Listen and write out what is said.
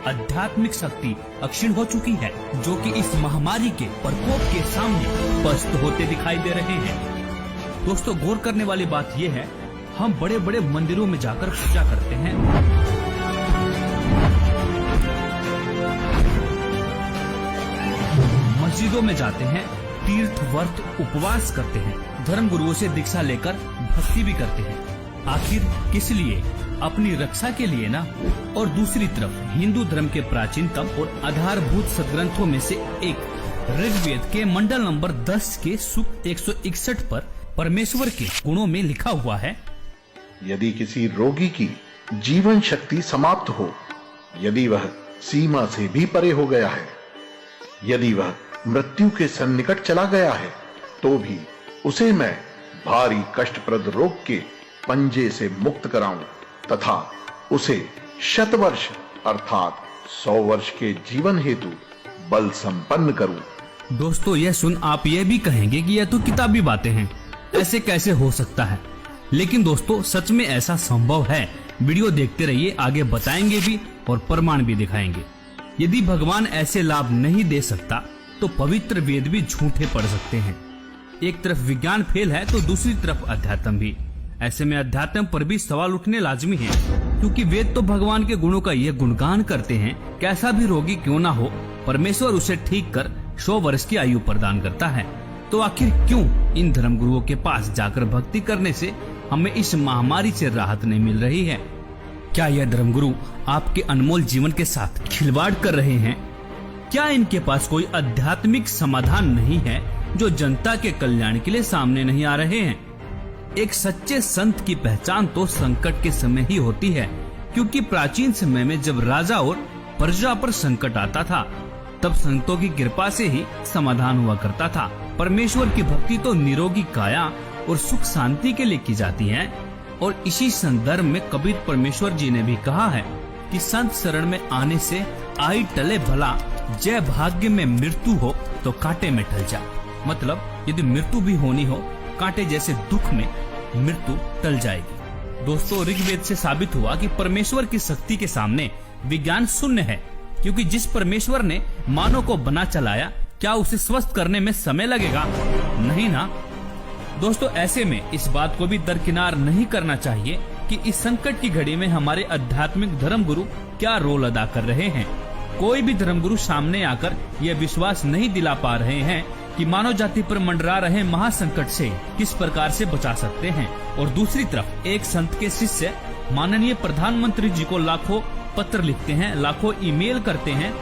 आध्यात्मिक शक्ति अक्षीण हो चुकी है, जो कि इस महामारी के प्रकोप के सामने पस्त होते दिखाई दे रहे हैं। दोस्तों, गौर करने वाली बात यह है, हम बड़े बड़े मंदिरों में जाकर पूजा करते हैं, मस्जिदों में जाते हैं, तीर्थ व्रत उपवास करते हैं, धर्म गुरुओं से दीक्षा लेकर भक्ति भी करते हैं। आखिर किस लिए? अपनी रक्षा के लिए ना। और दूसरी तरफ हिंदू धर्म के प्राचीनतम और आधारभूत सदग्रंथों में से एक ऋग्वेद के मंडल नंबर 10 के सूक्त 161 पर परमेश्वर के गुणों में लिखा हुआ है, यदि किसी रोगी की जीवन शक्ति समाप्त हो, यदि वह सीमा से भी परे हो गया है, यदि वह मृत्यु के सन्निकट चला गया है, तो भी उसे मैं भारी कष्टप्रद रोग के पंजे से मुक्त कराऊं तथा उसे 100 वर्ष अर्थात 100 वर्ष के जीवन हेतु बल संपन्न करूं। दोस्तों, यह सुन आप यह भी कहेंगे कि यह तो किताबी बातें हैं, ऐसे कैसे हो सकता है? लेकिन दोस्तों, सच में ऐसा संभव है। वीडियो देखते रहिए, आगे बताएंगे भी और प्रमाण भी दिखाएंगे। यदि भगवान ऐसे लाभ नहीं दे सकता तो पवित्र वेद भी झूठे पड़ सकते हैं। एक तरफ विज्ञान फेल है तो दूसरी तरफ अध्यात्म भी। ऐसे में अध्यात्म पर भी सवाल उठने लाजमी है, क्योंकि वेद तो भगवान के गुणों का यह गुणगान करते हैं, कैसा भी रोगी क्यों ना हो, परमेश्वर उसे ठीक कर 100 वर्ष की आयु प्रदान करता है। तो आखिर क्यों इन धर्म गुरुओं के पास जाकर भक्ति करने से हमें इस महामारी से राहत नहीं मिल रही है? क्या यह धर्मगुरु आपके अनमोल जीवन के साथ खिलवाड़ कर रहे हैं? क्या इनके पास कोई आध्यात्मिक समाधान नहीं है जो जनता के कल्याण के लिए सामने नहीं आ रहे हैं? एक सच्चे संत की पहचान तो संकट के समय ही होती है, क्योंकि प्राचीन समय में जब राजा और प्रजा पर संकट आता था, तब संतों की कृपा से ही समाधान हुआ करता था। परमेश्वर की भक्ति तो निरोगी काया और सुख शांति के लिए की जाती है। और इसी संदर्भ में कबीर परमेश्वर जी ने भी कहा है कि संत शरण में आने से आई टले भला, जय भाग्य में मृत्यु हो तो कांटे में टल जा। मतलब यदि मृत्यु भी होनी हो, कांटे जैसे दुख में मृत्यु टल जाएगी। दोस्तों, ऋग्वेद से साबित हुआ कि परमेश्वर की शक्ति के सामने विज्ञान शून्य है, क्योंकि जिस परमेश्वर ने मानव को बना चलाया, क्या उसे स्वस्थ करने में समय लगेगा? नहीं ना। दोस्तों, ऐसे में इस बात को भी दरकिनार नहीं करना चाहिए कि इस संकट की घड़ी में हमारे आध्यात्मिक धर्म गुरु क्या रोल अदा कर रहे हैं। कोई भी धर्मगुरु सामने आकर यह विश्वास नहीं दिला पा रहे हैं कि मानव जाति पर मंडरा रहे महासंकट से किस प्रकार से बचा सकते हैं। और दूसरी तरफ एक संत के शिष्य माननीय प्रधानमंत्री जी को लाखों पत्र लिखते हैं, लाखों ईमेल करते हैं